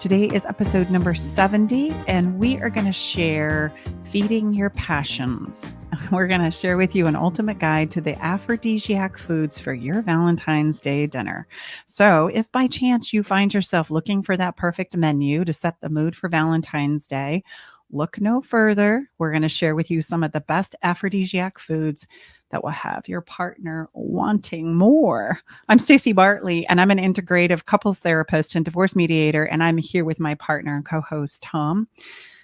Today is episode number 70, and we are going to share feeding your passions. We're going to share with you an ultimate guide to the aphrodisiac foods for your Valentine's Day dinner. So if by chance you find yourself looking for that perfect menu to set the mood for Valentine's Day, look no further. We're going to share with you some of the best aphrodisiac foods that will have your partner wanting more. I'm Stacey Bartley, and I'm an integrative couples therapist and divorce mediator, and I'm here with my partner and co-host, Tom.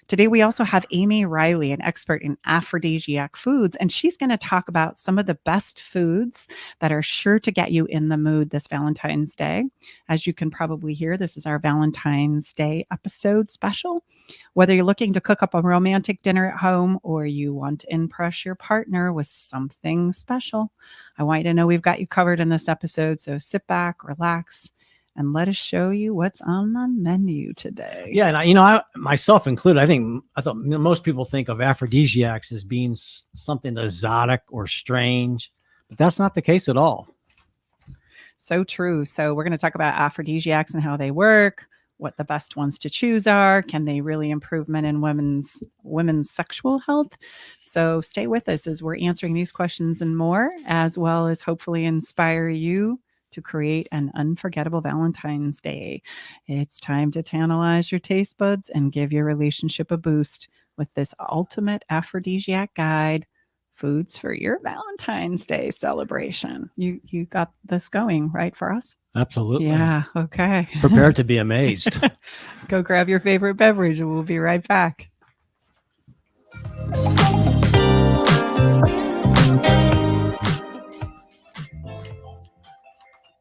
Today, we also have Amy Reilly, an expert in aphrodisiac foods, and she's going to talk about some of the best foods that are sure to get you in the mood this Valentine's Day. As you can probably hear, this is our Valentine's Day episode special. Whether you're looking to cook up a romantic dinner at home or you want to impress your partner with something special, I want you to know we've got you covered in this episode, so sit back, relax, and let us show you what's on the menu today. Yeah, and I myself included, I thought most people think of aphrodisiacs as being something exotic or strange, but that's not the case at all. So true. So we're going to talk about aphrodisiacs and how they work, what the best ones to choose are. Can they really improve men and women's sexual health? So stay with us as we're answering these questions and more, as well as hopefully inspire you to create an unforgettable Valentine's Day. It's time to tantalize your taste buds and give your relationship a boost with this ultimate aphrodisiac guide, foods for your Valentine's Day celebration. You got this going, right, for us? Absolutely. Yeah, okay. Prepare to be amazed. Go grab your favorite beverage and we'll be right back.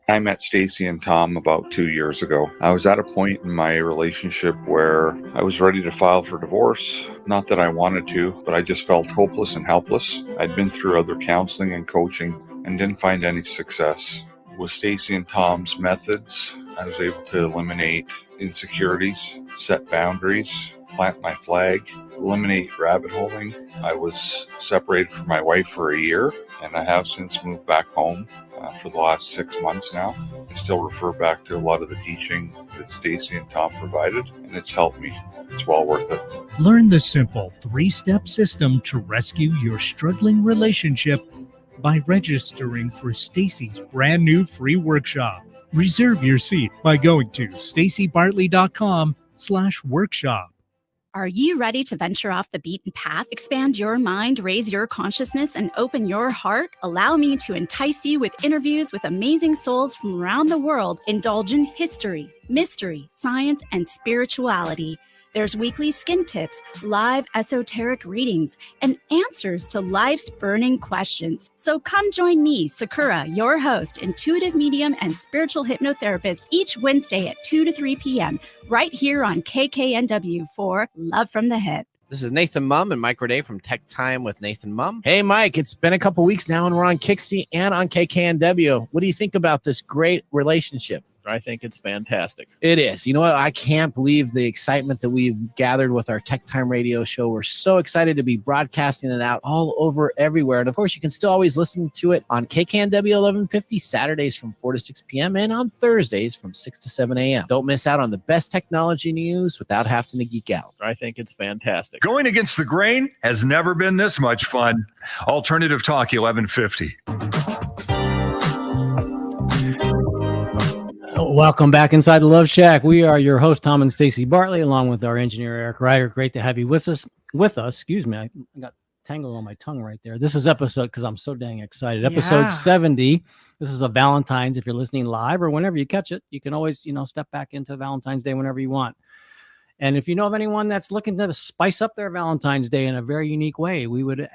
I met Stacy and Tom about 2 years ago. I was at a point in my relationship where I was ready to file for divorce. Not that I wanted to, but I just felt hopeless and helpless. I'd been through other counseling and coaching and didn't find any success. With Stacy and Tom's methods, I was able to eliminate insecurities, set boundaries, plant my flag, eliminate rabbit holing. I was separated from my wife for a year, and I have since moved back home for the last 6 months now. I still refer back to a lot of the teaching that Stacy and Tom provided, and it's helped me. It's well worth it. Learn the simple 3-step system to rescue your struggling relationship by registering for Stacy's brand new free workshop. Reserve your seat by going to staceybartley.com/workshop. Are you ready to venture off the beaten path, expand your mind, raise your consciousness, and open your heart? Allow me to entice you with interviews with amazing souls from around the world. Indulge in history, mystery, science, and spirituality. There's weekly skin tips, live esoteric readings, and answers to life's burning questions. So come join me, Sakura, your host, intuitive medium and spiritual hypnotherapist, each Wednesday at 2 to 3 p.m. right here on KKNW for Love from the Hip. This is Nathan Mum and Mike Roday from Tech Time with Nathan Mum. Hey, Mike, it's been a couple weeks now, and we're on Kixie and on KKNW. What do you think about this great relationship? I think it's fantastic. It is. You know what? I can't believe the excitement that we've gathered with our Tech Time radio show. We're so excited to be broadcasting it out all over everywhere. And of course, you can still always listen to it on KKNW 1150 Saturdays from 4 to 6 p.m. and on Thursdays from 6 to 7 a.m. Don't miss out on the best technology news without having to geek out. I think it's fantastic. Going against the grain has never been this much fun. Alternative Talk 1150. Welcome back inside the Love Shack. We are your host, Tom and Stacey Bartley, along with our engineer, Eric Ryder. Great to have you with us. Excuse me. I got tangled on my tongue right there. This is episode, because I'm so dang excited. Episode 70. This is a Valentine's. If you're listening live or whenever you catch it, you can always, step back into Valentine's Day whenever you want. And if you know of anyone that's looking to spice up their Valentine's Day in a very unique way, we would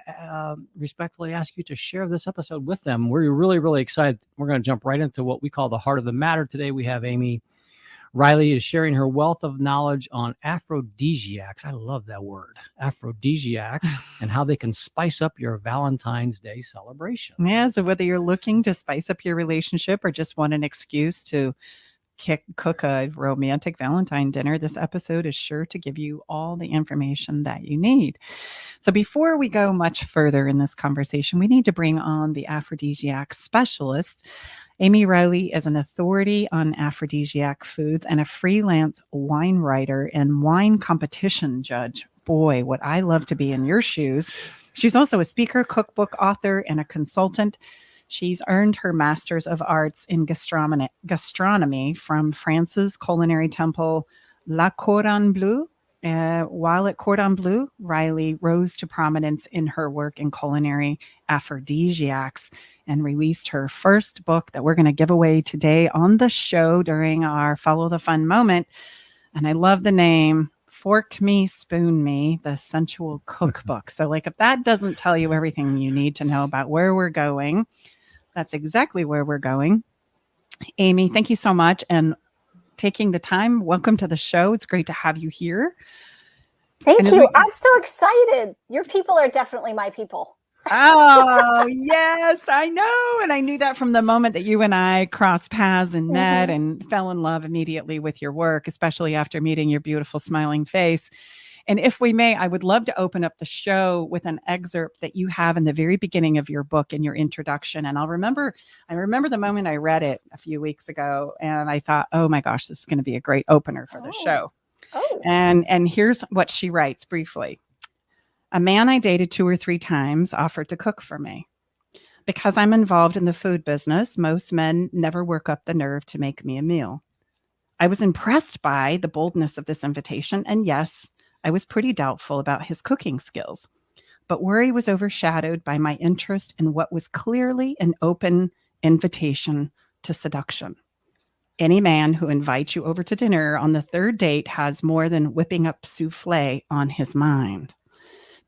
respectfully ask you to share this episode with them. We're really, really excited. We're going to jump right into what we call the heart of the matter today. We have Amy Reilly is sharing her wealth of knowledge on aphrodisiacs. I love that word, aphrodisiacs, and how they can spice up your Valentine's Day celebration. Yeah, so whether you're looking to spice up your relationship or just want an excuse to cook a romantic Valentine dinner, this episode is sure to give you all the information that you need. So before we go much further in this conversation, we need to bring on the aphrodisiac specialist. Amy Reilly is an authority on aphrodisiac foods and a freelance wine writer and wine competition judge. Boy, would I love to be in your shoes. She's also a speaker, cookbook author, and a consultant. She's earned her Master's of Arts in gastronomy from France's culinary temple, La Cordon Bleu. While at Cordon Bleu, Reilly rose to prominence in her work in culinary aphrodisiacs and released her first book that we're going to give away today on the show during our Follow the Fun moment. And I love the name, Fork Me, Spoon Me, the Sensual Cookbook. So like if that doesn't tell you everything you need to know about where we're going, that's exactly where we're going. Amy, thank you so much. And taking the time. Welcome to the show. It's great to have you here. Thank you. I'm so excited. Your people are definitely my people. Oh, yes, I know. And I knew that from the moment that you and I crossed paths and met and fell in love immediately with your work, especially after meeting your beautiful smiling face. And if we may, I would love to open up the show with an excerpt that you have in the very beginning of your book in your introduction. And I remember the moment I read it a few weeks ago, and I thought, oh my gosh, this is going to be a great opener for the show. Oh. And here's what she writes briefly. A man I dated 2 or 3 times offered to cook for me. Because I'm involved in the food business, most men never work up the nerve to make me a meal. I was impressed by the boldness of this invitation, and yes, I was pretty doubtful about his cooking skills, but worry was overshadowed by my interest in what was clearly an open invitation to seduction. Any man who invites you over to dinner on the 3rd date has more than whipping up souffle on his mind.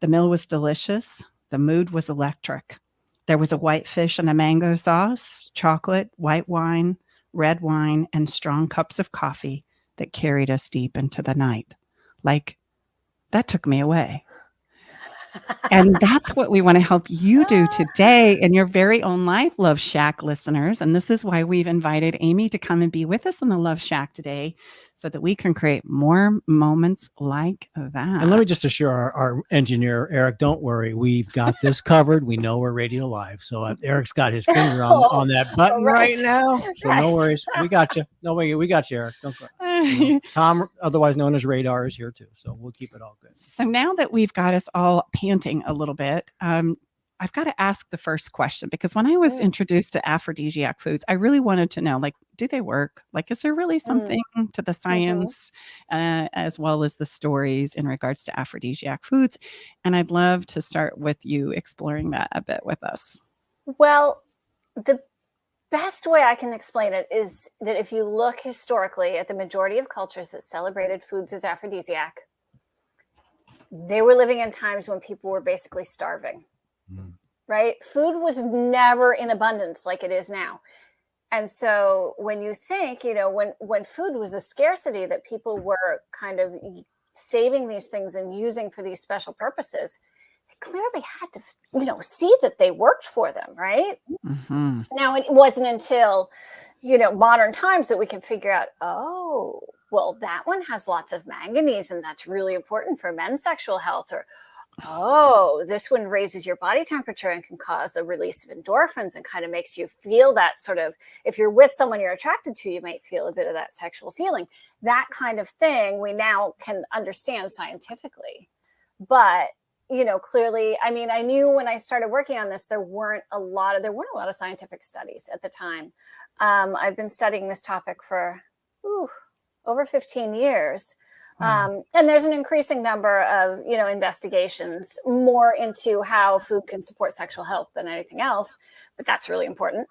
The meal was delicious. The mood was electric. There was a white fish and a mango sauce, chocolate, white wine, red wine, and strong cups of coffee that carried us deep into the night. That took me away. And that's what we want to help you do today in your very own life, Love Shack listeners. And this is why we've invited Amy to come and be with us in the Love Shack today so that we can create more moments like that. And let me just assure our engineer, Eric, don't worry. We've got this covered. We know we're radio live. So Eric's got his finger on that button right now. So no worries. We got you. No way. We got you, Eric. Don't go. Tom, otherwise known as Radar, is here too. So we'll keep it all good. So now that we've got us all panting a little bit, I've got to ask the first question, because when I was introduced to aphrodisiac foods, I really wanted to know, do they work? Is there really something to the science as well as the stories in regards to aphrodisiac foods? And I'd love to start with you exploring that a bit with us. Well, the best way I can explain it is that if you look historically at the majority of cultures that celebrated foods as aphrodisiac, they were living in times when people were basically starving, right? Food was never in abundance like it is now. And so when you think, when food was a scarcity that people were kind of saving these things and using for these special purposes, clearly had to, see that they worked for them, right? Mm-hmm. Now, it wasn't until, modern times that we can figure out, oh, well, that one has lots of manganese and that's really important for men's sexual health. Or, oh, this one raises your body temperature and can cause a release of endorphins and kind of makes you feel that sort of, if you're with someone you're attracted to, you might feel a bit of that sexual feeling. That kind of thing we now can understand scientifically. But clearly, I knew when I started working on this, there weren't a lot of scientific studies at the time. I've been studying this topic for over 15 years. And there's an increasing number of, investigations more into how food can support sexual health than anything else, but that's really important.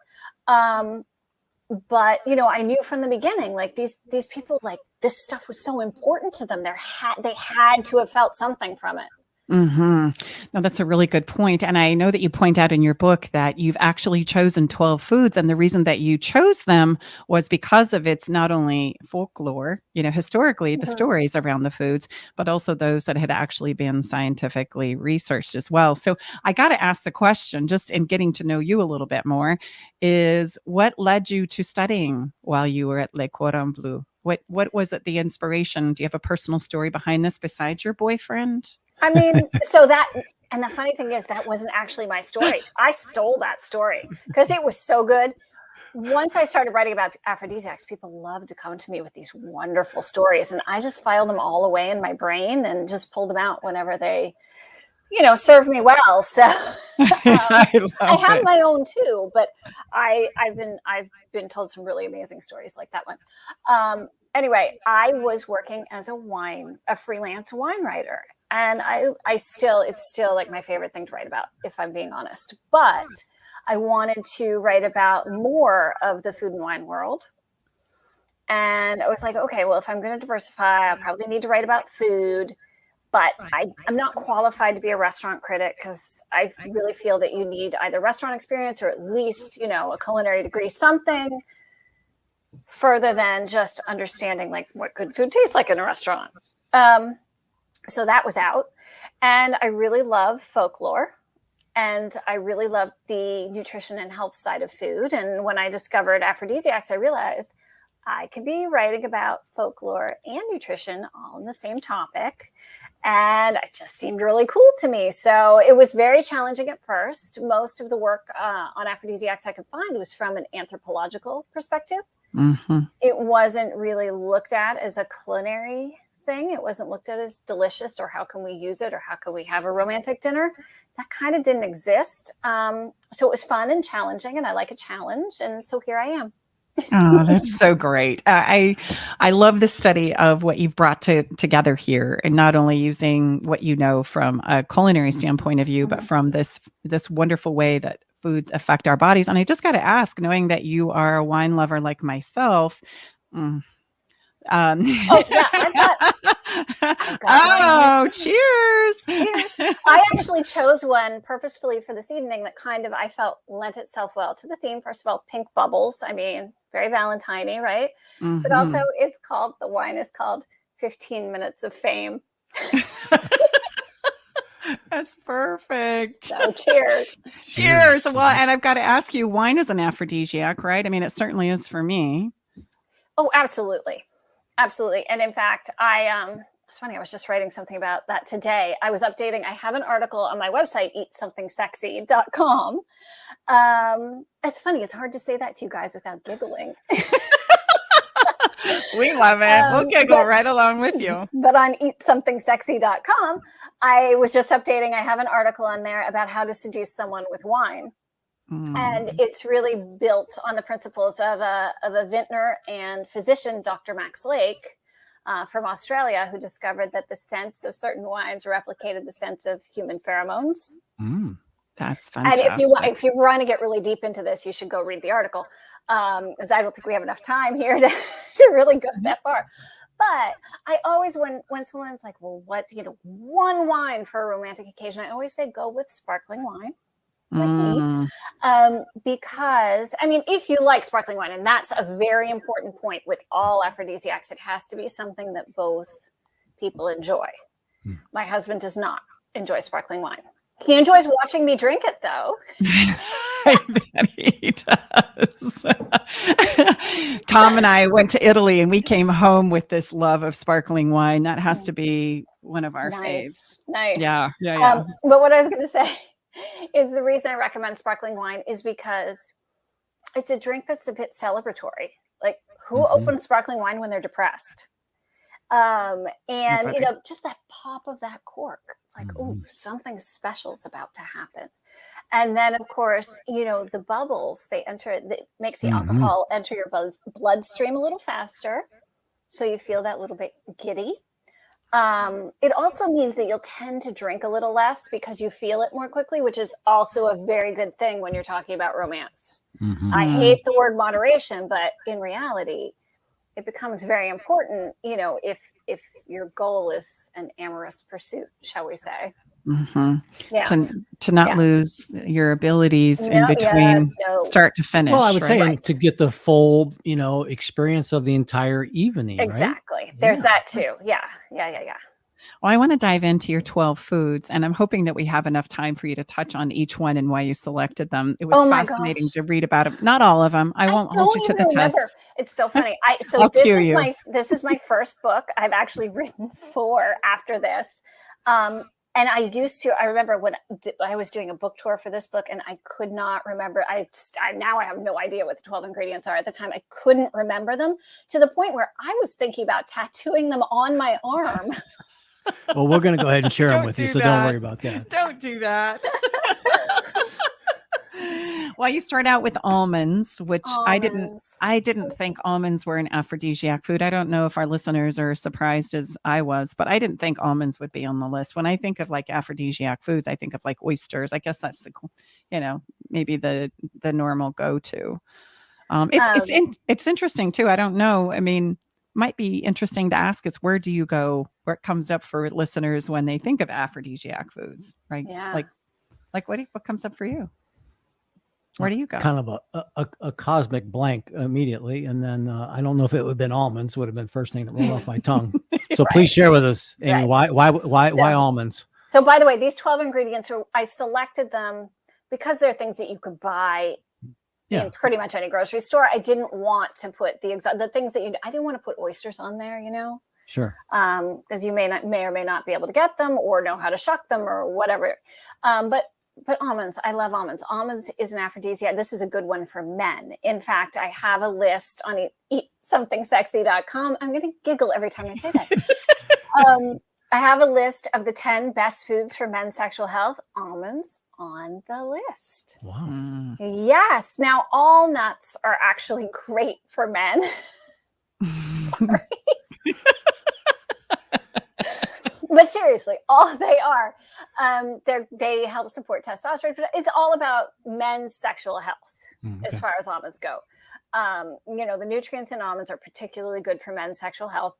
But, I knew from the beginning, these people, this stuff was so important to them. They had to have felt something from it. Mm-hmm. No, that's a really good point. And I know that you point out in your book that you've actually chosen 12 foods. And the reason that you chose them was because of its not only folklore, historically, the stories around the foods, but also those that had actually been scientifically researched as well. So I got to ask the question, just in getting to know you a little bit more, is what led you to studying while you were at Le Cordon Bleu? What was it, the inspiration? Do you have a personal story behind this besides your boyfriend? And the funny thing is that wasn't actually my story. I stole that story because it was so good. once I started writing about aphrodisiacs, people loved to come to me with these wonderful stories, and I just filed them all away in my brain and just pulled them out whenever they, serve me well. So I have my own too, but I've been told some really amazing stories like that one. Anyway, I was working as a freelance wine writer, and it's still like my favorite thing to write about, if I'm being honest. But I wanted to write about more of the food and wine world. And I was like, okay, well, if I'm going to diversify, I probably need to write about food. But I'm not qualified to be a restaurant critic, because I really feel that you need either restaurant experience or at least, a culinary degree, something further than just understanding like what good food tastes like in a restaurant. So that was out. And I really love folklore. And I really loved the nutrition and health side of food. And when I discovered aphrodisiacs, I realized I could be writing about folklore and nutrition all in the same topic. And it just seemed really cool to me. So it was very challenging at first. Most of the work on aphrodisiacs I could find was from an anthropological perspective. Mm-hmm. It wasn't really looked at as a culinary thing. It wasn't looked at as delicious, or how can we use it, or how can we have a romantic dinner. That kind of didn't exist. So it was fun and challenging, and I like a challenge. And so here I am. Oh, that's so great. I love the study of what you've brought together here, and not only using what you know from a culinary standpoint of view, but from this wonderful way that foods affect our bodies. And I just got to ask, knowing that you are a wine lover like myself. Oh, yeah. Cheers. Cheers. I actually chose one purposefully for this evening that kind of, I felt, lent itself well to the theme. First of all, pink bubbles. I mean, very Valentine-y, right? Mm-hmm. But also the wine is called 15 Minutes of Fame. That's perfect. So cheers. Cheers. Well, and I've got to ask you, wine is an aphrodisiac, right? I mean, it certainly is for me. Oh, absolutely. Absolutely. And in fact, it's funny, I was just writing something about that today. I was updating. I have an article on my website, eatsomething.sexy.com. It's funny. It's hard to say that to you guys without giggling. We love it. We'll giggle right along with you. But on eatsomething.sexy.com, I was just updating. I have an article on there about how to seduce someone with wine. And it's really built on the principles of a vintner and physician, Dr. Max Lake, from Australia, who discovered that the scents of certain wines replicated the scents of human pheromones. That's fantastic. And if you want to get really deep into this, you should go read the article, because I don't think we have enough time here to really go that far. But I always, when someone's like, well, what's one wine for a romantic occasion, I always say go with sparkling wine. Because I mean, if you like sparkling wine, and that's a very important point with all aphrodisiacs, it has to be something that both people enjoy. My husband does not enjoy sparkling wine. He enjoys watching me drink it, though. I bet he does. Tom and I went to Italy, and we came home with this love of sparkling wine. That has to be one of our faves. Nice. Yeah. But what I was going to say is the reason I recommend sparkling wine is because it's a drink that's a bit celebratory. Like, who opens sparkling wine when they're depressed? And just that pop of that cork. It's like, oh, something special is about to happen. And then, of course, the bubbles, it makes the alcohol enter your bloodstream a little faster. So you feel that little bit giddy. It also means that you'll tend to drink a little less because you feel it more quickly, which is also a very good thing when you're talking about romance. I hate the word moderation, but in reality, it becomes very important, if your goal is an amorous pursuit, shall we say. Yeah. To not lose your abilities in between start to finish. Well, I would say to get the full, experience of the entire evening. Exactly. Right? There's that too. Yeah. Well, I want to dive into your 12 foods, and I'm hoping that we have enough time for you to touch on each one and why you selected them. It was fascinating to read about them. Not all of them. I won't hold you to the test. It's so funny. This is my first book. I've actually written 4 after this. And I remember when I was doing a book tour for this book, and I could not remember. Now I have no idea what the 12 ingredients are. At the time, I couldn't remember them, to the point where I was thinking about tattooing them on my arm. Well, we're going to go ahead and share them Don't with you, do so that. don't worry about that. Don't do that. Well, you start out with almonds, which I didn't think almonds were an aphrodisiac food. I don't know if our listeners are surprised as I was, but I didn't think almonds would be on the list. When I think of like aphrodisiac foods, I think of like oysters. I guess that's maybe the normal go-to. It's interesting too. I don't know. I mean, might be interesting to ask is where do you go? Where it comes up for listeners when they think of aphrodisiac foods, right? Yeah. Like what comes up for you? Where do you go? Kind of a cosmic blank immediately. And then I don't know if it would have been almonds, would have been first thing that rolled off my tongue. So Right. please share with us, Amy, Right. why almonds? So by the way, these 12 ingredients I selected them because they're things that you could buy in pretty much any grocery store. I didn't want to put the things that I didn't want to put oysters on there, Sure. Because you may or may not be able to get them or know how to shuck them or whatever. But almonds, I love almonds. Almonds is an aphrodisiac. This is a good one for men. In fact, I have a list on eatsomethingsexy.com. I'm going to giggle every time I say that. I have a list of the 10 best foods for men's sexual health. Almonds on the list. Wow. Yes. Now, all nuts are actually great for men. Sorry. But seriously, all they are, they help support testosterone. It's all about men's sexual health as far as almonds go. The nutrients in almonds are particularly good for men's sexual health.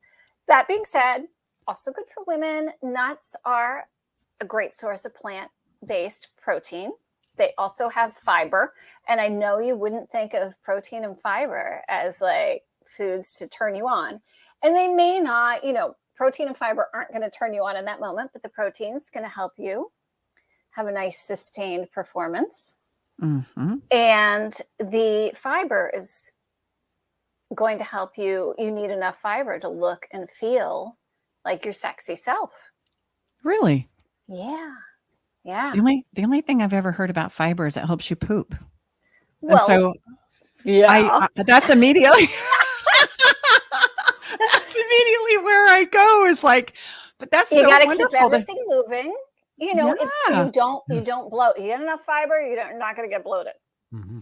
That being said, also good for women. Nuts are a great source of plant-based protein. They also have fiber. And I know you wouldn't think of protein and fiber as like foods to turn you on. And they may not, protein and fiber aren't going to turn you on in that moment, but the protein's going to help you have a nice sustained performance. Mm-hmm. And the fiber is going to help you. You need enough fiber to look and feel like your sexy self. Really? Yeah. Yeah. The only thing I've ever heard about fiber is it helps you poop. Well, and so yeah, that's immediately immediately where I go is like, but that's you so got to wonderful. keep everything moving. If Yeah. you don't bloat. You get enough fiber, you're not going to get bloated. Mm-hmm.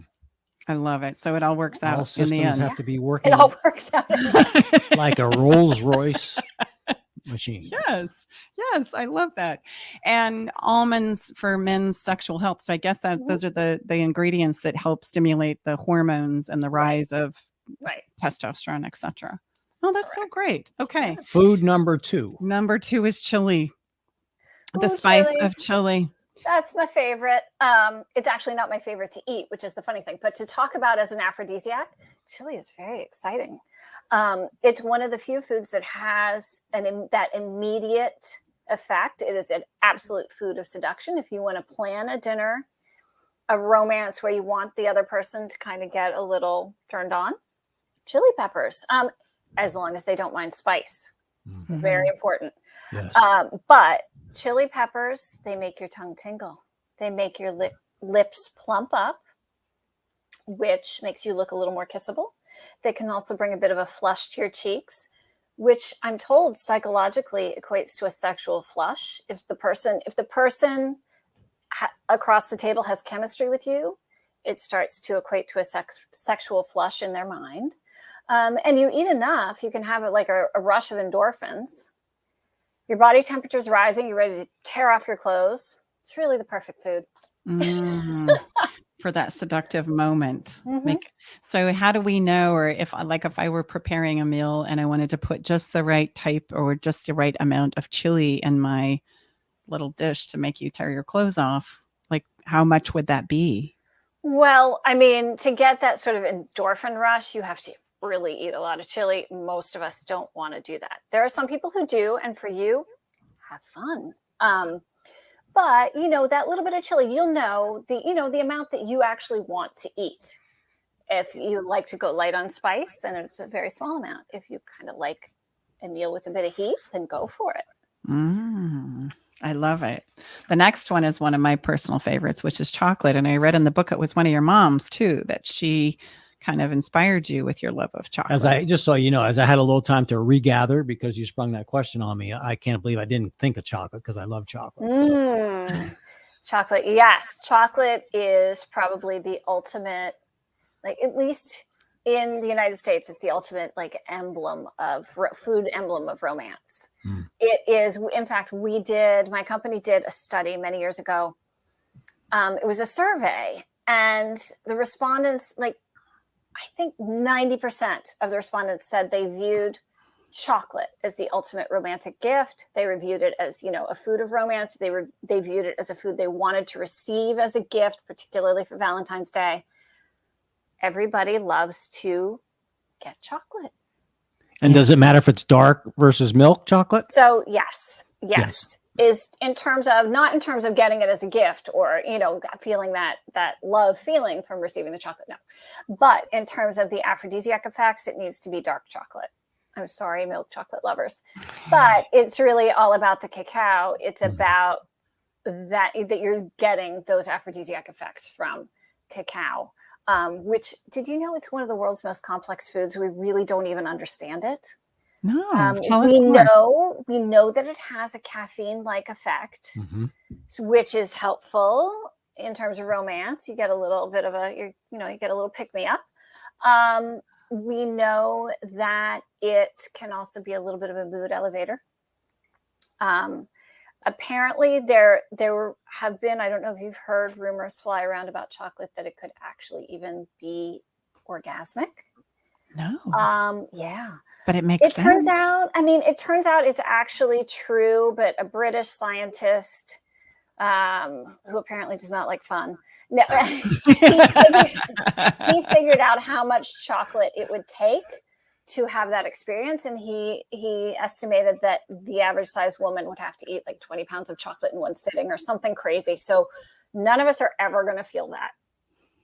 I love it. So it all works All out in the end. have to be working It all works out. like a Rolls Royce machine. Yes, I love that. And almonds for men's sexual health. So I guess that those are the ingredients that help stimulate the hormones and the rise of testosterone, etc. Oh, that's so great. Okay. Food number 2. Number 2 is chili. The Ooh, spice chili. of chili. That's my favorite. It's actually not my favorite to eat, which is the funny thing. But to talk about as an aphrodisiac, chili is very exciting. It's one of the few foods that has that immediate effect. It is an absolute food of seduction. If you want to plan a dinner, a romance where you want the other person to kind of get a little turned on, chili peppers, as long as they don't mind spice. Mm-hmm. Very important. Yes. But chili peppers, they make your tongue tingle. They make your lips plump up, which makes you look a little more kissable. They can also bring a bit of a flush to your cheeks, which I'm told psychologically equates to a sexual flush. If the person across the table has chemistry with you, it starts to equate to a sexual flush in their mind. And you eat enough, you can have a rush of endorphins. Your body temperature is rising. You're ready to tear off your clothes. It's really the perfect food. For that seductive moment. Mm-hmm. So how do we know, or if I were preparing a meal and I wanted to put just the right type or just the right amount of chili in my little dish to make you tear your clothes off, like how much would that be? Well, I mean, to get that sort of endorphin rush, you have to really eat a lot of chili. Most of us don't want to do that. There are some people who do, and for you, have fun. But that little bit of chili, you'll know the amount that you actually want to eat. If you like to go light on spice, then it's a very small amount. If you kind of like a meal with a bit of heat, then go for it. I love it. The next one is one of my personal favorites, which is chocolate. And I read in the book it was one of your moms too, that she kind of inspired you with your love of chocolate. As I just so you know, as I had a little time to regather because you sprung that question on me, I can't believe I didn't think of chocolate because I love chocolate. So. Chocolate, yes. Chocolate is probably the ultimate, like at least in the United States, it's the ultimate like emblem of food emblem of romance. It is, in fact, my company did a study many years ago. It was a survey, and the respondents, like I think 90% of the respondents said they viewed chocolate as the ultimate romantic gift. They reviewed it as, a food of romance. They viewed it as a food they wanted to receive as a gift, particularly for Valentine's Day. Everybody loves to get chocolate. And does it matter if it's dark versus milk chocolate? So yes. Is in terms of, not in terms of getting it as a gift or, feeling that love feeling from receiving the chocolate. No, but in terms of the aphrodisiac effects, it needs to be dark chocolate. I'm sorry, milk chocolate lovers, but it's really all about the cacao. It's about that you're getting those aphrodisiac effects from cacao, which, did you know it's one of the world's most complex foods? We really don't even understand it. No, tell us more. We know that it has a caffeine-like effect, which is helpful in terms of romance. You get a little bit of you get a little pick-me-up. We know that it can also be a little bit of a mood elevator. Apparently, there have been, I don't know if you've heard rumors fly around about chocolate that it could actually even be orgasmic. No. Yeah. But it makes sense. It turns out it's actually true, but a British scientist who apparently does not like fun, he figured out how much chocolate it would take to have that experience. And he estimated that the average sized woman would have to eat like 20 pounds of chocolate in one sitting or something crazy. So none of us are ever going to feel that.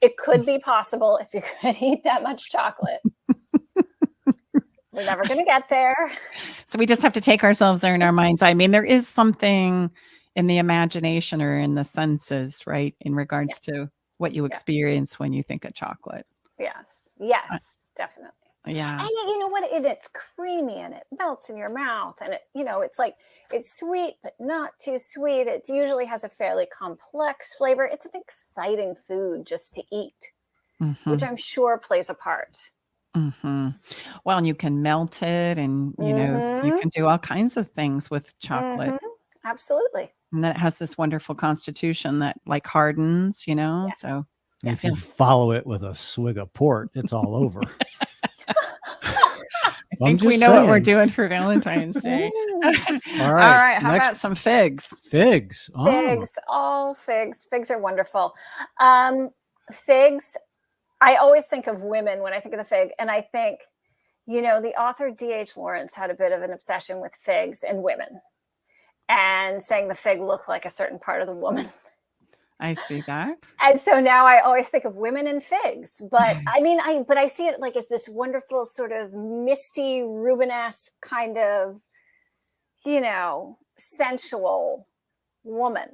It could be possible if you could eat that much chocolate. We're never going to get there. So we just have to take ourselves there in our minds. I mean, there is something in the imagination or in the senses, right? In regards to what you experience when you think of chocolate. Yes, definitely. Yeah. And you know what? It's creamy and it melts in your mouth. And it's like, it's sweet, but not too sweet. It usually has a fairly complex flavor. It's an exciting food just to eat, which I'm sure plays a part. Well, and you can melt it and, you can do all kinds of things with chocolate. Absolutely. And then it has this wonderful constitution that like hardens, Yes. so. If you follow it with a swig of port, it's all over. I think we know what we're doing for Valentine's Day. All right. How about some figs? Figs. Figs. Figs are wonderful. Figs, I always think of women when I think of the fig. And I think, the author D.H. Lawrence had a bit of an obsession with figs and women and saying the fig looked like a certain part of the woman. I see that. And so now I always think of women and figs, but I see it like as this wonderful sort of misty Rubenesque kind of, sensual woman.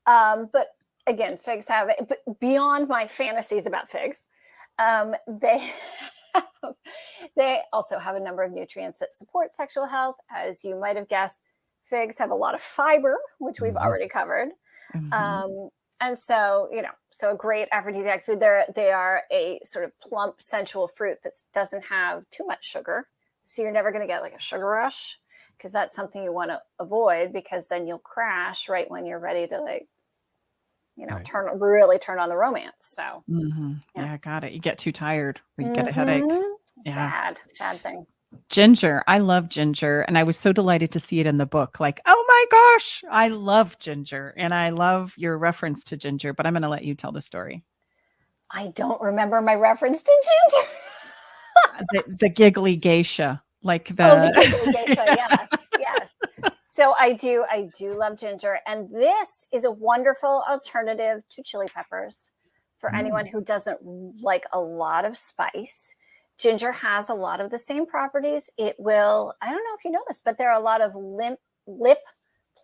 But again, figs have it, but beyond my fantasies about figs, they also have a number of nutrients that support sexual health. As you might have guessed, figs have a lot of fiber, which we've already covered. And so, so a great aphrodisiac food. They are a sort of plump, sensual fruit that doesn't have too much sugar. So you're never going to get like a sugar rush, because that's something you want to avoid, because then you'll crash right when you're ready to turn on the romance. So yeah, got it. You get too tired or you get a headache. Yeah. Bad thing. Ginger. I love ginger. And I was so delighted to see it in the book. Like, oh my gosh, I love ginger. And I love your reference to ginger, but I'm going to let you tell the story. I don't remember my reference to ginger. the giggly geisha. Like the giggly geisha. Yes. So I do love ginger. And this is a wonderful alternative to chili peppers for anyone who doesn't like a lot of spice. Ginger has a lot of the same properties. It will, I don't know if you know this, but there are a lot of lip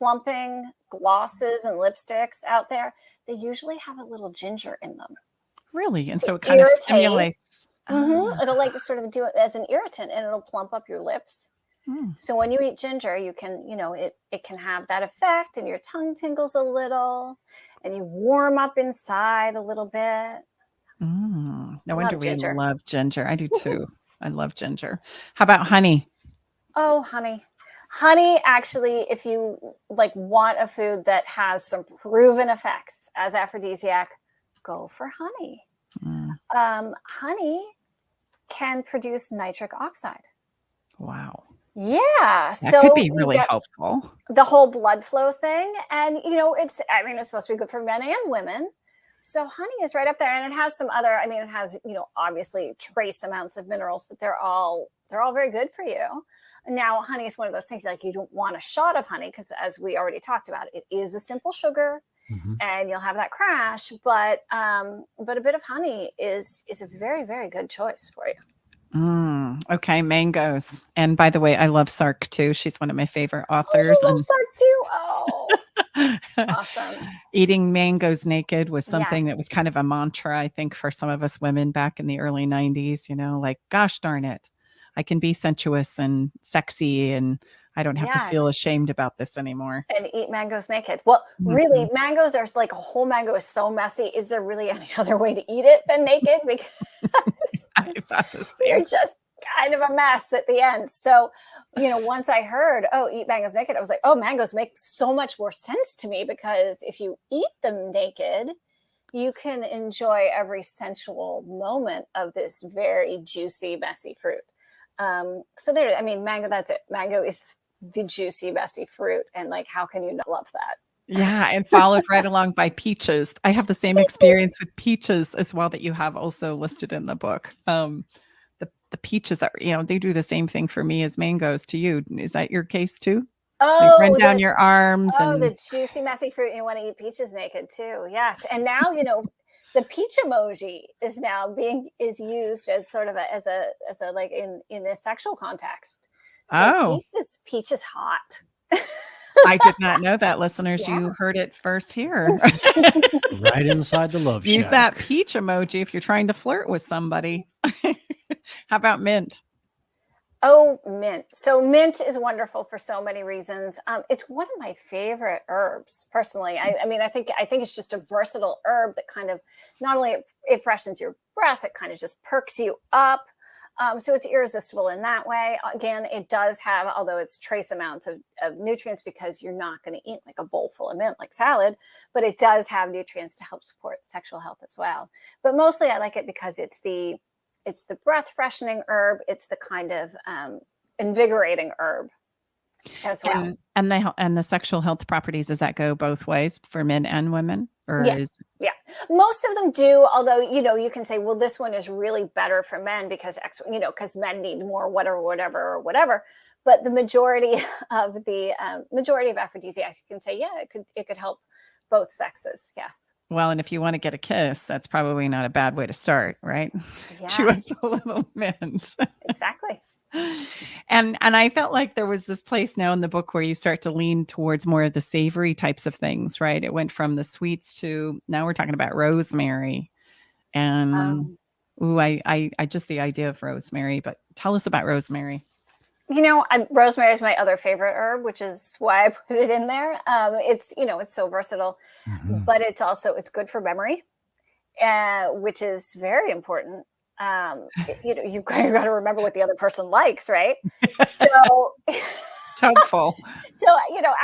plumping glosses and lipsticks out there, they usually have a little ginger in them. Really? And To so it kind of irritate. stimulates. It'll like to sort of do it as an irritant, and it'll plump up your lips. So when you eat ginger, you can, it can have that effect, and your tongue tingles a little, and you warm up inside a little bit. No wonder we ginger. love ginger. I do too. I love ginger. How about honey? Oh, honey. Honey, actually, if you like want a food that has some proven effects as aphrodisiac, go for honey. Honey can produce nitric oxide. Wow. Yeah. That could be really helpful. The whole blood flow thing. And, it's supposed to be good for men and women. So honey is right up there. And it has some other, it has, obviously trace amounts of minerals, but they're all very good for you. Now, honey is one of those things like you don't want a shot of honey because, as we already talked about, it is a simple sugar. And you'll have that crash, but a bit of honey is a very, very good choice for you. Okay, mangoes. And by the way, I love Sark too. She's one of my favorite authors. Oh, you love Sark too. Oh, awesome. Eating mangoes naked was something Yes. that was kind of a mantra, I think, for some of us women back in the early 90s, like, gosh darn it, I can be sensuous and sexy and I don't have to feel Yes. ashamed about this anymore. And eat mangoes naked. Well, really, mangoes are like a whole mango is so messy. Is there really any other way to eat it than naked? Because I thought the same. you're just kind of a mess at the end. So, once I heard, eat mangoes naked, I was like, mangoes make so much more sense to me because if you eat them naked, you can enjoy every sensual moment of this very juicy, messy fruit. Mango, that's it. Mango is the juicy, messy fruit. And like, how can you not love that? Yeah, and followed right along by peaches. I have the same experience with peaches as well that you have also listed in the book. The peaches that, they do the same thing for me as mangoes to you. Is that your case too? Like run down your arms. The juicy, messy fruit. And you want to eat peaches naked too. Yes. And now, the peach emoji is used as sort of as a like in a sexual context. So peach is hot. I did not know that, listeners. Yeah. You heard it first here. Right inside the love shack. Use that peach emoji if you're trying to flirt with somebody. How about mint? Oh, mint. So mint is wonderful for so many reasons. It's one of my favorite herbs, personally. I think it's just a versatile herb that kind of not only it freshens your breath, it kind of just perks you up. So it's irresistible in that way. Again, it does have, although it's trace amounts of nutrients because you're not going to eat like a bowl full of mint like salad, but it does have nutrients to help support sexual health as well. But mostly I like it because it's the breath freshening herb. It's the kind of invigorating herb as well. And the sexual health properties, does that go both ways for men and women? Or Yeah. Most of them do. Although, you can say, well, this one is really better for men because because men need more whatever. But the majority of aphrodisiacs, you can say, it could help both sexes. Yes. Well, and if you want to get a kiss, that's probably not a bad way to start, right? Yes. Chew up a little mint. Exactly. And I felt like there was this place now in the book where you start to lean towards more of the savory types of things, right? It went from the sweets to now we're talking about rosemary. And I just the idea of rosemary, but tell us about rosemary. Rosemary is my other favorite herb, which is why I put it in there. It's so versatile, but it's good for memory, which is very important. You've got to remember what the other person likes, right? So it's helpful. So,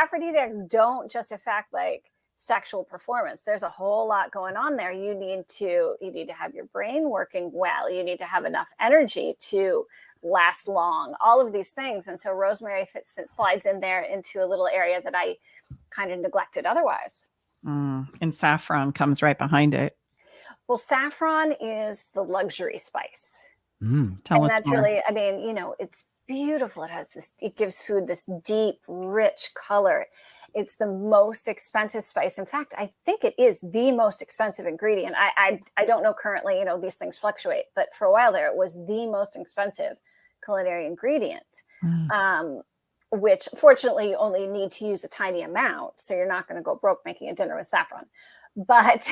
aphrodisiacs don't just affect like sexual performance. There's a whole lot going on there. You need to have your brain working well. You need to have enough energy to last long, all of these things. And so rosemary slides in there into a little area that I kind of neglected otherwise. And saffron comes right behind it. Well, saffron is the luxury spice. Tell us that's more. Really, it's beautiful. It gives food this deep, rich color. It's the most expensive spice. In fact, I think it is the most expensive ingredient. I don't know currently, these things fluctuate, but for a while there, it was the most expensive culinary ingredient. which fortunately you only need to use a tiny amount. So you're not going to go broke making a dinner with saffron. But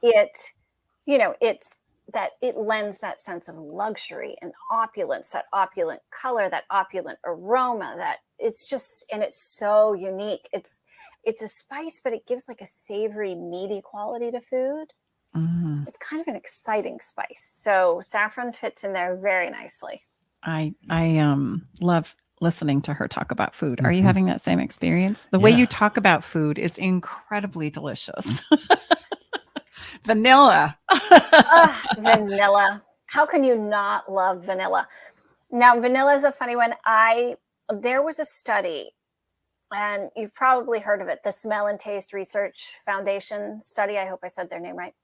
it's that it lends that sense of luxury and opulence, that opulent color, that opulent aroma, that it's just, and it's so unique. It's a spice, but it gives like a savory, meaty quality to food. Mm. It's kind of an exciting spice. So saffron fits in there very nicely. I love listening to her talk about food. Are you Mhm. having that same experience? The way Yeah. you talk about food is incredibly delicious. Vanilla. Vanilla. How can you not love vanilla? Now, vanilla is a funny one. There was a study, and you've probably heard of it, the Smell and Taste Research Foundation study. I hope I said their name right.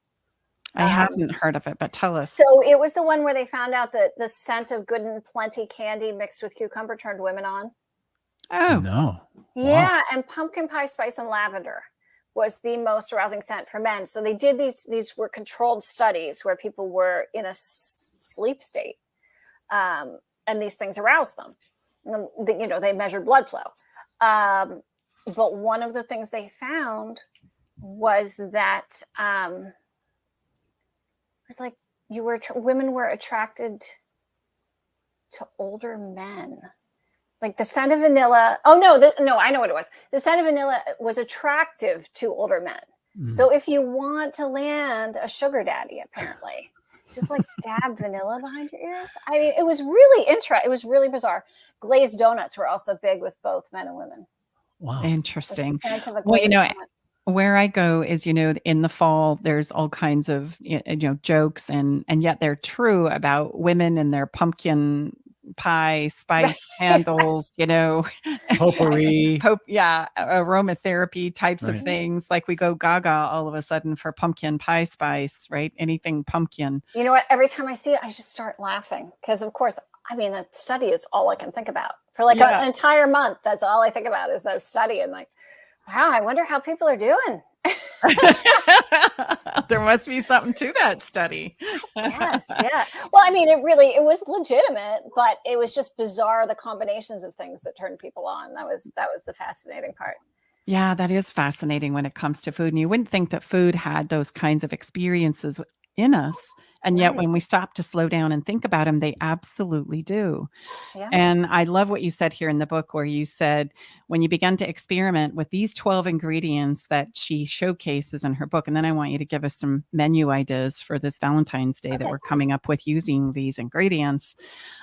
I haven't heard of it, but tell us. So it was the one where they found out that the scent of Good and Plenty candy mixed with cucumber turned women on. Oh, No. Yeah, and pumpkin pie spice and lavender was the most arousing scent for men. So they did these were controlled studies where people were in a sleep state, and these things aroused them. They measured blood flow. But one of the things they found was that it was like women were attracted to older men. Like the scent of vanilla. Oh, no, I know what it was. The scent of vanilla was attractive to older men. Mm. So if you want to land a sugar daddy, apparently, just like dab vanilla behind your ears. I mean, it was really it was really bizarre. Glazed donuts were also big with both men and women. Wow. interesting. The scent of a Well, glazed donut. where I go is, in the fall, there's all kinds of, jokes and yet they're true about women and their pumpkin pie spice candles, Potpourri. aromatherapy types of Right. things. Like we go gaga all of a sudden for pumpkin pie spice, right? Anything pumpkin. You know what? Every time I see it, I just start laughing because, of course, I mean, that study is all I can think about for like Yeah. an entire month. That's all I think about is that study. And like, wow, I wonder how people are doing. There must be something to that study. Yes, yeah. Well, I mean, it was legitimate, but it was just bizarre, the combinations of things that turned people on. That was the fascinating part. Yeah, that is fascinating when it comes to food. And you wouldn't think that food had those kinds of experiences in us. And yet, Right. when we stop to slow down and think about them, they absolutely do. Yeah. And I love what you said here in the book, where you said when you began to experiment with these 12 ingredients that she showcases in her book. And then I want you to give us some menu ideas for this Valentine's Day that Okay. we're coming up with using these ingredients.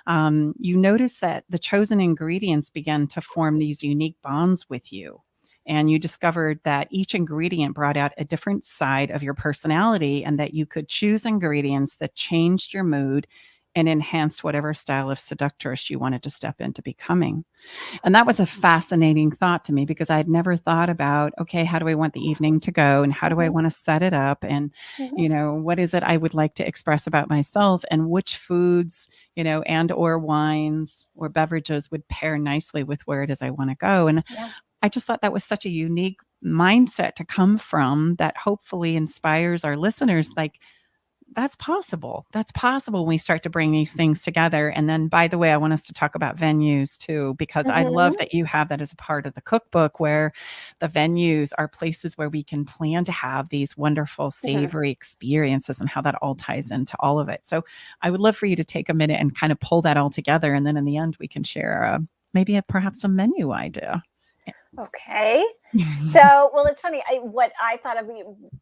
You notice that the chosen ingredients began to form these unique bonds with you. And you discovered that each ingredient brought out a different side of your personality, and that you could choose ingredients that changed your mood and enhanced whatever style of seductress you wanted to step into becoming. And that was a fascinating thought to me, because I had never thought about, okay, how do I want the evening to go? And how do I want to set it up? And, what is it I would like to express about myself, and which foods, and or wines or beverages would pair nicely with where it is I want to go. And Yeah. I just thought that was such a unique mindset to come from, that hopefully inspires our listeners. Like, that's possible. That's possible when we start to bring these things together. And then, by the way, I want us to talk about venues too, because I love that you have that as a part of the cookbook, where the venues are places where we can plan to have these wonderful, savory experiences, and how that all ties into all of it. So I would love for you to take a minute and kind of pull that all together. And then in the end, we can share perhaps a menu idea. Okay. So, well, it's funny. What I thought of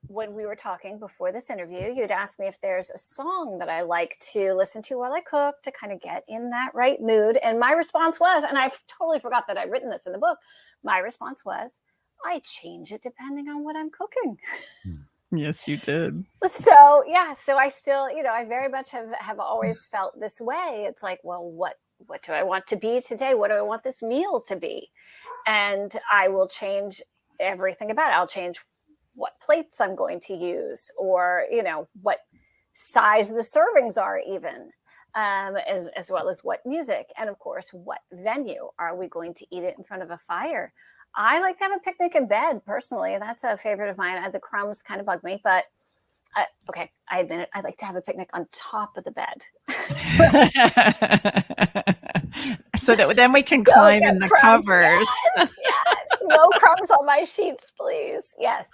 when we were talking before this interview, you'd asked me if there's a song that I like to listen to while I cook to kind of get in that right mood. And my response was, and I totally forgot that I'd written this in the book. My response was, I change it depending on what I'm cooking. Yes, you did. So, yeah. So I still, I very much have always felt this way. It's like, well, what do I want to be today? What do I want this meal to be? And I will change everything about it. I'll change what plates I'm going to use, or, what size the servings are even, as well as what music. And of course, what venue. Are we going to eat it in front of a fire? I like to have a picnic in bed, personally. That's a favorite of mine. The crumbs kind of bug me, but okay, I admit it. I like to have a picnic on top of the bed. So that then we can Don't climb get in the crumbs. covers. Yes, yes. No crumbs on my sheets, please. Yes.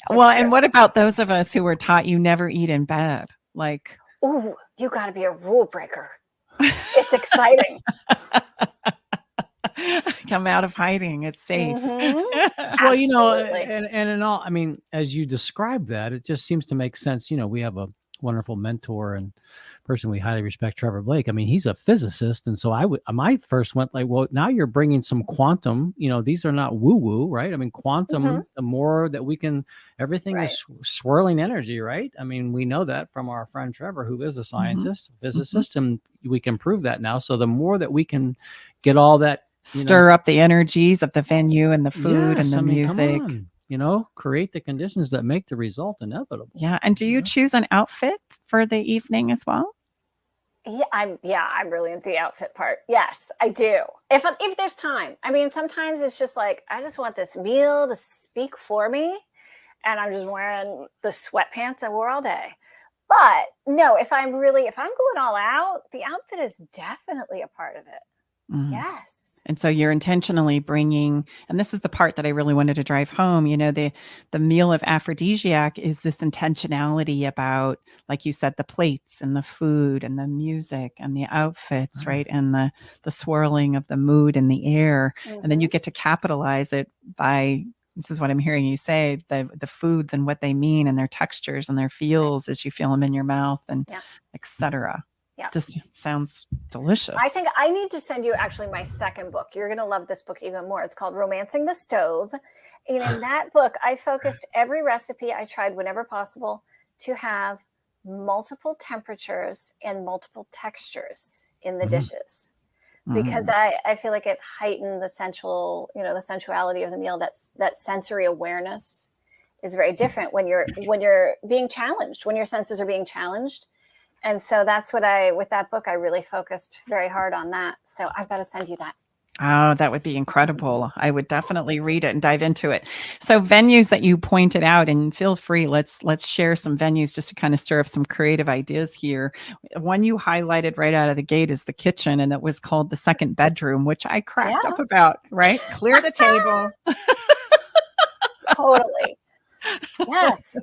Well, true. and what about those of us who were taught you never eat in bed? Like, Ooh, you got to be a rule breaker. It's exciting. come out of hiding. It's safe. Well, you know, Absolutely. and in all, I mean, as you describe that, it just seems to make sense. You know, we have a wonderful mentor and person we highly respect, Trevor Blake. I mean, he's a physicist, and so my first went like, well, now you're bringing some quantum. You know, these are not woo woo, right? I mean, quantum. The more that we can, everything is swirling energy, right? I mean, we know that from our friend Trevor, who is a scientist, physicist, and we can prove that now. So the more that we can get all that. Stir up the energies of the venue and the food and the music. Come on, you know, create the conditions that make the result inevitable. Yeah. And do you choose an outfit for the evening as well? Yeah, I'm really into the outfit part. Yes, I do. If there's time. I mean, sometimes it's just like, I just want this meal to speak for me. And I'm just wearing the sweatpants I wore all day. But no, if I'm going all out, the outfit is definitely a part of it. Yes. And so you're intentionally bringing, and this is the part that I really wanted to drive home, you know, the meal of aphrodisiac is this intentionality about, like you said, the plates and the food and the music and the outfits, right? And the swirling of the mood in the air. And then you get to capitalize it by, this is what I'm hearing you say, the foods and what they mean and their textures and their feels as you feel them in your mouth and et cetera. Yeah. Just sounds delicious. I think I need to send you actually my second book. You're going to love this book even more. It's called Romancing the Stove. And in that book, I focused every recipe I tried whenever possible to have multiple temperatures and multiple textures in the dishes. Because I feel like it heightened the sensuality of the meal. That sensory awareness is very different when you're being challenged, when your senses are being challenged. And so that's what with that book, I really focused very hard on that. So I've got to send you that. Oh, that would be incredible. I would definitely read it and dive into it. So venues that you pointed out, and feel free, let's share some venues just to kind of stir up some creative ideas here. One you highlighted right out of the gate is the kitchen, and it was called the second bedroom, which I cracked up about, right? Clear the table. Totally. Yes.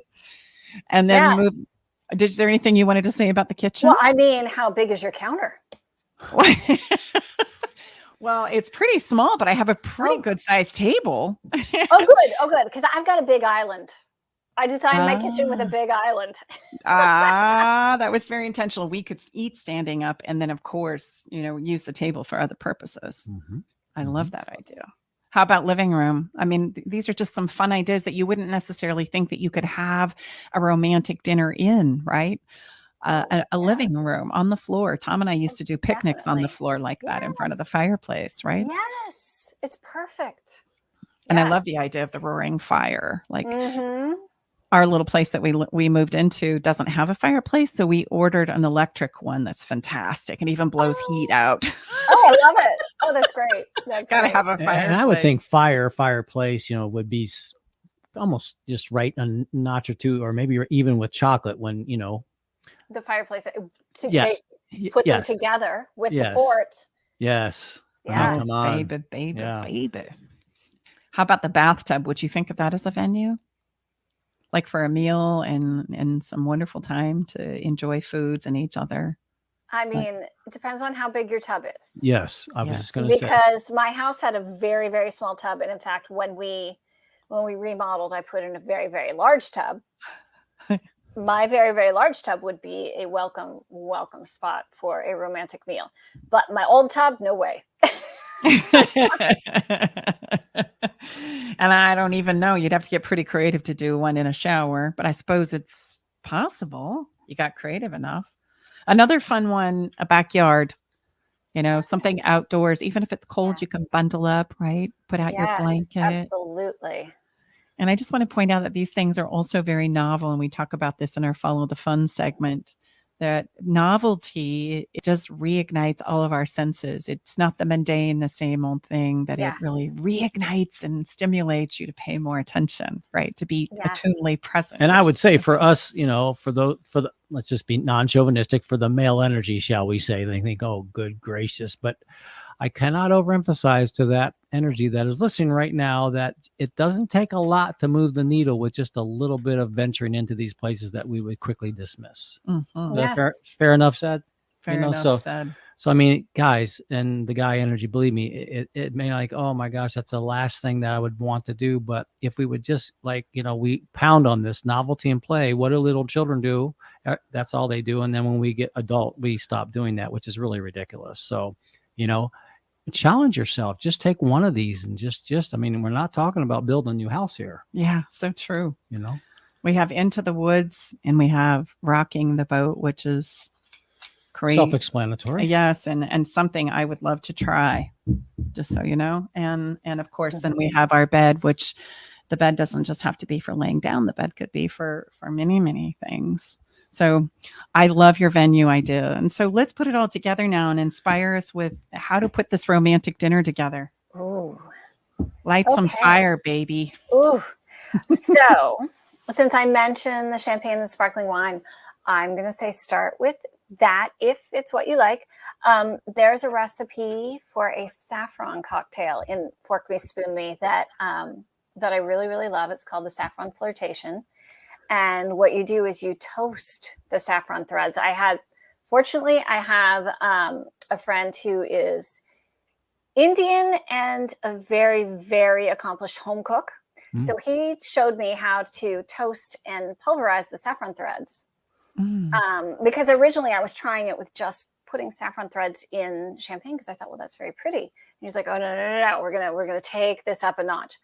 And then move. Is there anything you wanted to say about the kitchen? Well, I mean, how big is your counter? Well, it's pretty small, but I have a pretty good sized table. Oh, good. Because I've got a big island. I designed my kitchen with a big island. That was very intentional. We could eat standing up and then, of course, use the table for other purposes. I love that idea. How about living room? I mean, these are just some fun ideas that you wouldn't necessarily think that you could have a romantic dinner in, right? A living room on the floor. Tom and I used to do picnics on the floor like that in front of the fireplace, right? Yes, it's perfect. And I love the idea of the roaring fire. Like our little place that we moved into doesn't have a fireplace, so we ordered an electric one that's fantastic and even blows heat out. Oh, I love it. Oh, that's great. That's gotta have a fireplace. And I would think fireplace, would be almost just right a notch or two, or maybe even with chocolate when the fireplace. They put them together with the fort. Yes. Yes. Come on. Baby. How about the bathtub? Would you think of that as a venue? Like for a meal and some wonderful time to enjoy foods and each other? I mean, it depends on how big your tub is. Yes, I was just going to say. Because my house had a very, very small tub. And in fact, when we remodeled, I put in a very, very large tub. My very, very large tub would be a welcome spot for a romantic meal. But my old tub, no way. And I don't even know. You'd have to get pretty creative to do one in a shower. But I suppose it's possible. You got creative enough. Another fun one, a backyard, something outdoors. Even if it's cold, you can bundle up, right? Put out your blanket. Absolutely. And I just want to point out that these things are also very novel. And we talk about this in our Follow the Fun segment, that novelty, it just reignites all of our senses. It's not the mundane, the same old thing, that it really reignites and stimulates you to pay more attention, right? To be attunely present. And I would say for us, for the let's just be non-chauvinistic, for the male energy, shall we say, they think, oh, good gracious. But I cannot overemphasize to that energy that is listening right now that it doesn't take a lot to move the needle with just a little bit of venturing into these places that we would quickly dismiss. Mm-hmm. Is that fair enough said? Fair enough said. So, I mean, guys, and the guy energy, believe me, it may like, oh my gosh, that's the last thing that I would want to do. But if we would just we pound on this novelty and play, what do little children do? That's all they do. And then when we get adult, we stop doing that, which is really ridiculous. So, challenge yourself. Just take one of these and I mean, we're not talking about building a new house here. Yeah, so true. We have Into the Woods and we have Rocking the Boat, which is great. Self-explanatory. Yes, and something I would love to try, just so you know. And of course, then we have our bed, which the bed doesn't just have to be for laying down. The bed could be for many, many things. So I love your venue idea. And so let's put it all together now and inspire us with how to put this romantic dinner together. Ooh. Light some fire, baby. Ooh. So since I mentioned the champagne and sparkling wine, I'm going to say start with that if it's what you like. There's a recipe for a saffron cocktail in Fork Me Spoon Me that I really, really love. It's called the Saffron Flirtation. And what you do is you toast the saffron threads. Fortunately, I have a friend who is Indian and a very, very accomplished home cook. Mm. So he showed me how to toast and pulverize the saffron threads. Because originally I was trying it with just putting saffron threads in champagne because I thought, well, that's very pretty. And he's like, oh, no. We're gonna take this up a notch.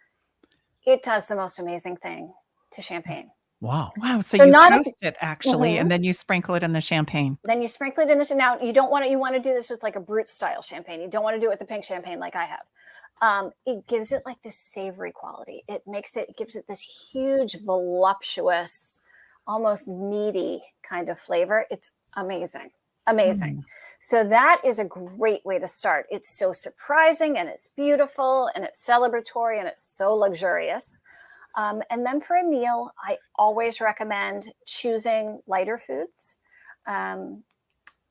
It does the most amazing thing to champagne. Wow. So you toast it actually, and then you sprinkle it in the champagne. Then you sprinkle it in the, now you want to do this with like a brut style champagne. You don't want to do it with the pink champagne like I have. It gives it like this savory quality. It gives it this huge, voluptuous, almost meaty kind of flavor. It's amazing. Amazing. So that is a great way to start. It's so surprising and it's beautiful and it's celebratory and it's so luxurious. And then for a meal, I always recommend choosing lighter foods.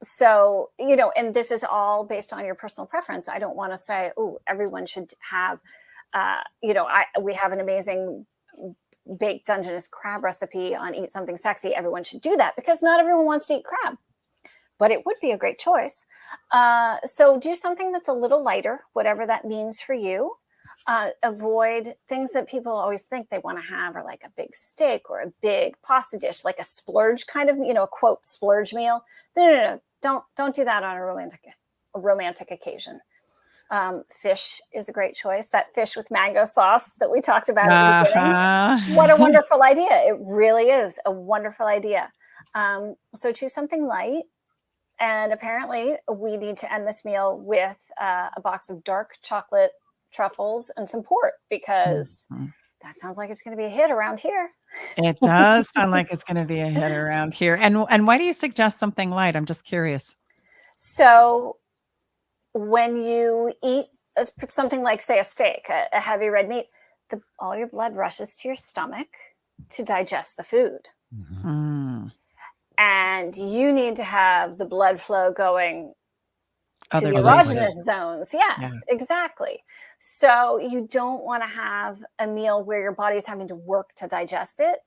So, and this is all based on your personal preference. I don't want to say, oh, everyone should have, we have an amazing baked Dungeness crab recipe on Eat Something Sexy. Everyone should do that because not everyone wants to eat crab, but it would be a great choice. So do something that's a little lighter, whatever that means for you. Avoid things that people always think they want to have, or like a big steak or a big pasta dish, like a splurge kind of, a quote splurge meal. No. Don't do that on a romantic occasion. Fish is a great choice. That fish with mango sauce that we talked about at the beginning. What a wonderful idea. It really is a wonderful idea. So choose something light. And apparently we need to end this meal with a box of dark chocolate truffles and some port, because that sounds like it's going to be a hit around here. It does sound like it's going to be a hit around here. And why do you suggest something light? I'm just curious. So when you eat something like, say, a steak, a heavy red meat, all your blood rushes to your stomach to digest the food. And you need to have the blood flow going to the erogenous zones. Yes, exactly. So you don't want to have a meal where your body is having to work to digest it.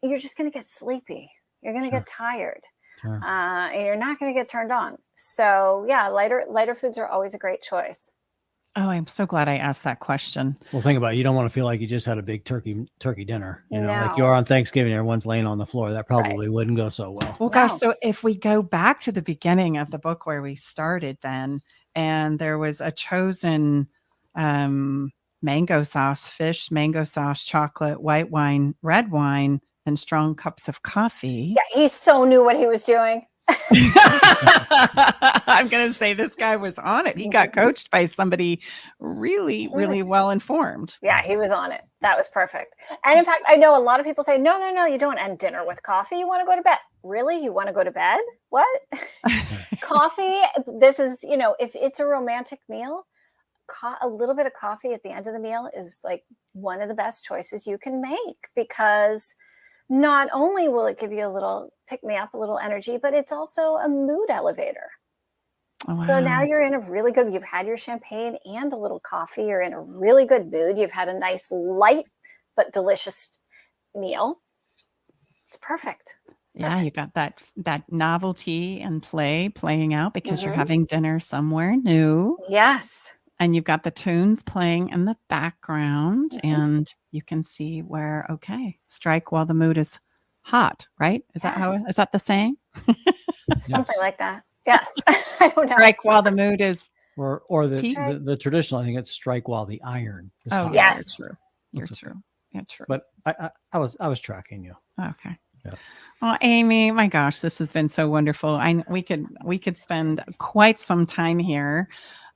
You're just going to get sleepy. You're going to get tired. And you're not going to get turned on. So yeah, lighter foods are always a great choice. Oh, I'm so glad I asked that question. Well, think about it. You don't want to feel like you just had a big turkey dinner, like you are on Thanksgiving. Everyone's laying on the floor. That probably wouldn't go so well. Well, gosh, so if we go back to the beginning of the book where we started then, and there was a chosen mango sauce, fish, mango sauce, chocolate, white wine, red wine, and strong cups of coffee. Yeah, he so knew what he was doing. I'm going to say this guy was on it. He got coached by somebody really, really well informed. Yeah, he was on it. That was perfect. And in fact, I know a lot of people say, no, you don't end dinner with coffee. You want to go to bed. really? You want to go to bed? What? Coffee. This is, if it's a romantic meal, a little bit of coffee at the end of the meal is like one of the best choices you can make, because not only will it give you a little pick me up, a little energy, but it's also a mood elevator. Oh, wow. So now you're in a really good, you've had your champagne and a little coffee. You're in a really good mood. You've had a nice, light, but delicious meal. It's perfect. Yeah, you got that novelty and playing out because you're having dinner somewhere new. Yes. And you've got the tunes playing in the background, and you can see where, okay, strike while the mood is hot, right? Is that the saying? Something like that. Yes. I don't know. Strike while the mood is or the traditional, I think it's strike while the iron is hot. Yes. You're true. Yeah, true. But I was tracking you. Okay. Yeah. Well, Amy, my gosh, this has been so wonderful. We could spend quite some time here.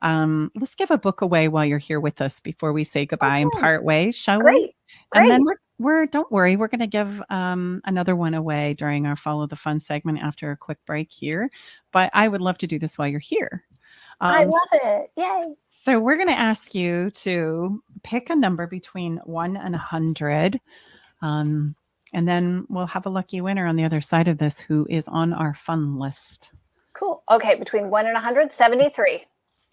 Let's give a book away while you're here with us before we say goodbye and part ways, shall we? And then we're don't worry, we're going to give another one away during our Follow the Fun segment after a quick break here. But I would love to do this while you're here. I love it. Yay. So we're going to ask you to pick a number between 1 and 100. And then we'll have a lucky winner on the other side of this who is on our fun list. Cool. Okay, between 1 and 100, 73.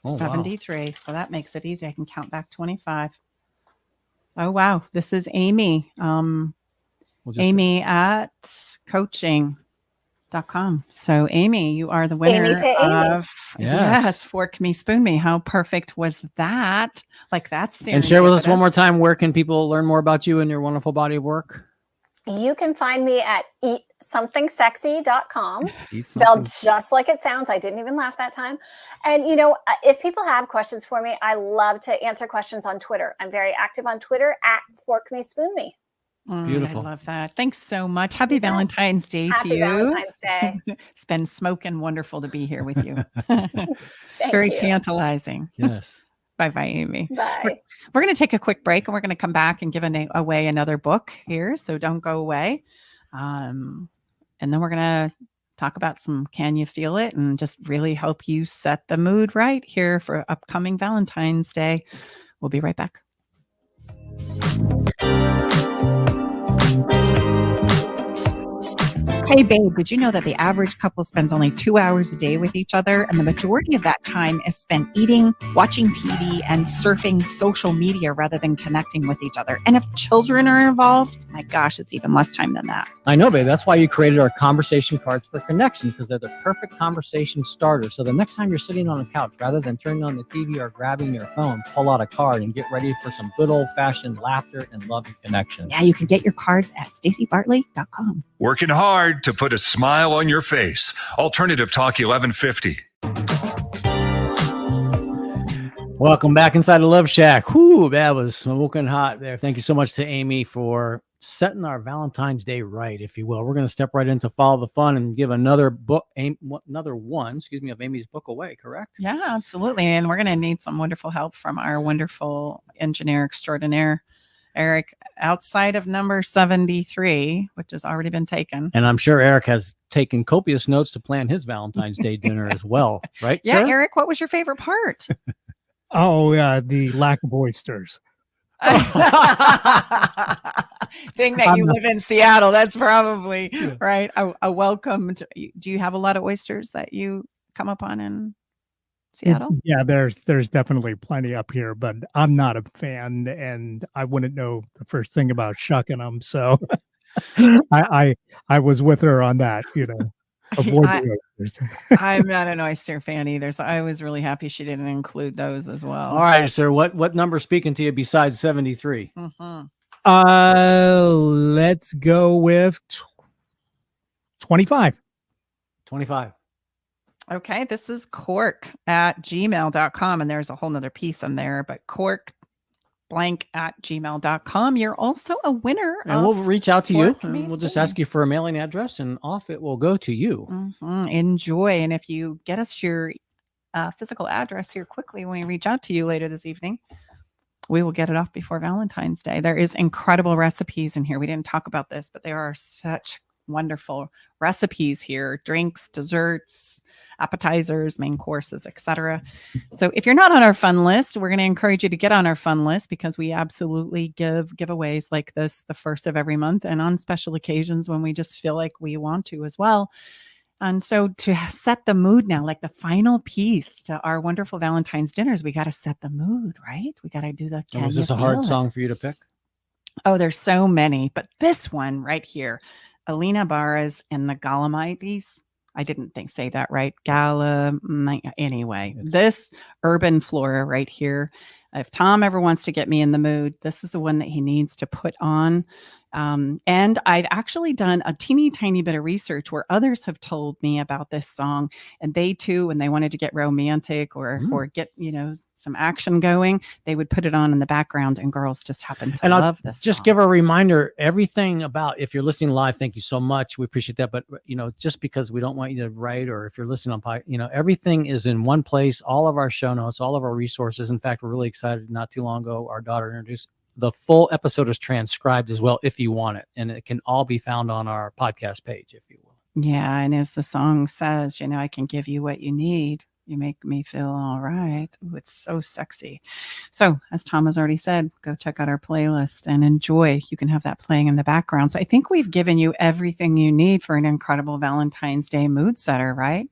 Oh, 73. Wow. So that makes it easy. I can count back 25. Oh, wow. This is Amy. Amy at coaching.com. So Amy, you are the winner of yes, Fork Me, Spoon Me. How perfect was that? Like that's and share with us one more time, where can people learn more about you and your wonderful body of work? You can find me at eatsomething.sexy.com, spelled just like it sounds. I didn't even laugh that time. And, if people have questions for me, I love to answer questions on Twitter. I'm very active on Twitter at Fork Me, Spoon Me. Beautiful. I love that. Thanks so much. Happy Valentine's Day to you. Happy Valentine's Day. It's been smoking wonderful to be here with you. Very tantalizing. Yes. Bye-bye, Amy. Bye. We're going to take a quick break, and we're going to come back and give away another book here. So don't go away. And then we're going to talk about some Can You Feel It, and just really help you set the mood right here for upcoming Valentine's Day. We'll be right back. Hey, babe, did you know that the average couple spends only 2 hours a day with each other? And the majority of that time is spent eating, watching TV, and surfing social media rather than connecting with each other. And if children are involved, my gosh, it's even less time than that. I know, babe. That's why you created our conversation cards for connection, because they're the perfect conversation starter. So the next time you're sitting on a couch, rather than turning on the TV or grabbing your phone, pull out a card and get ready for some good old-fashioned laughter and love and connection. Yeah, you can get your cards at stacybartley.com. Working hard to put a smile on your face. Alternative Talk 1150. Welcome back inside the Love Shack. Whoo, that was smoking hot there. Thank you so much to Amy for setting our Valentine's Day right, if you will. We're going to step right into Follow the Fun and give another one of Amy's book away, correct? Yeah, absolutely. And we're going to need some wonderful help from our wonderful engineer extraordinaire, Eric, outside of number 73, which has already been taken. And I'm sure Eric has taken copious notes to plan his Valentine's Day dinner as well, right? Yeah, sir? Eric, what was your favorite part? The lack of oysters. Being that you live in Seattle, that's probably right. A welcome. Do you have a lot of oysters that you come upon in Seattle? There's definitely plenty up here, but I'm not a fan, and I wouldn't know the first thing about shucking them. So I was with her on that, avoid the oysters. I'm not an oyster fan either, so I was really happy she didn't include those as well. All right, sir. What number speaking to you besides 73? Mm-hmm. Let's go with 25. 25. Okay, this is cork@gmail.com, and there's a whole nother piece in there, but cork@gmail.com. You're also a winner. And we'll reach out to you, and Me we'll just Spoon. ask you for a mailing address, and off it will go to you. Mm-hmm. Enjoy. And if you get us your physical address here quickly when we reach out to you later this evening, we will get it off before Valentine's Day. There is incredible recipes in here. We didn't talk about this, but there are such wonderful recipes here, drinks, desserts, appetizers, main courses, etc. So if you're not on our fun list, we're going to encourage you to get on our fun list, because we absolutely give giveaways like this the first of every month and on special occasions when we just feel like we want to as well. And so to set the mood now, like the final piece to our wonderful Valentine's dinners, we got to set the mood, right? We got to do the. Was this a hard song for you to pick? Oh, there's so many, but this one right here, Alina Barra's and the Galamites. I didn't say that right. Anyway, this urban flora right here. If Tom ever wants to get me in the mood, this is the one that he needs to put on. And I've actually done a teeny tiny bit of research where others have told me about this song, and they too, when they wanted to get romantic or get, some action going, they would put it on in the background, and girls just happen to love this just song. Give a reminder, everything about, if you're listening live, thank you so much. We appreciate that. But, just because we don't want you to write, or if you're listening on, everything is in one place, all of our show notes, all of our resources. In fact, we're really excited. Not too long ago, our daughter introduced the full episode is transcribed as well, if you want it. And it can all be found on our podcast page, if you will. Yeah. And as the song says, I can give you what you need. You make me feel all right. Ooh, it's so sexy. So as Tom has already said, go check out our playlist and enjoy. You can have that playing in the background. So I think we've given you everything you need for an incredible Valentine's Day mood setter, right?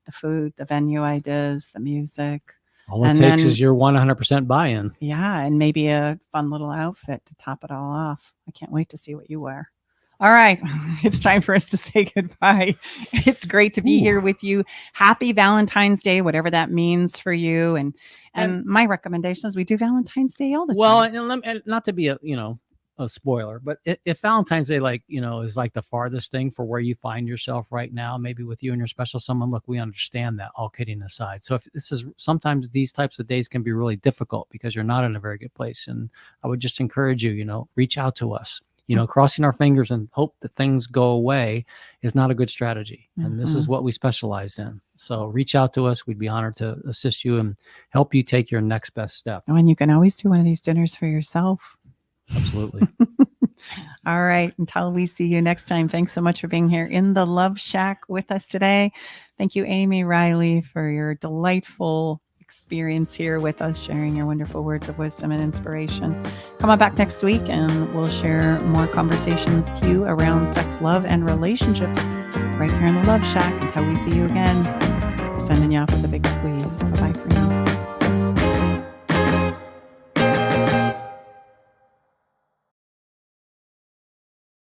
The food, the venue ideas, the music. All it takes is your 100% buy-in. Yeah, and maybe a fun little outfit to top it all off. I can't wait to see what you wear. All right, it's time for us to say goodbye. It's great to be here with you. Happy Valentine's Day, whatever that means for you. And my recommendation is we do Valentine's Day all the time. Well, and not to be a spoiler, but if Valentine's Day, is like the farthest thing for where you find yourself right now, maybe with you and your special someone, look, we understand that, all kidding aside. So if this is, sometimes these types of days can be really difficult because you're not in a very good place. And I would just encourage you, reach out to us. Crossing our fingers and hope that things go away is not a good strategy. And this is what we specialize in. So reach out to us. We'd be honored to assist you and help you take your next best step. Oh, and you can always do one of these dinners for yourself. Absolutely. All right. Until we see you next time, thanks so much for being here in the Love Shack with us today. Thank you, Amy Reilly, for your delightful experience here with us, sharing your wonderful words of wisdom and inspiration. Come on back next week and we'll share more conversations with you around sex, love, and relationships right here in the Love Shack. Until we see you again, sending you off with a big squeeze. Bye-bye for now.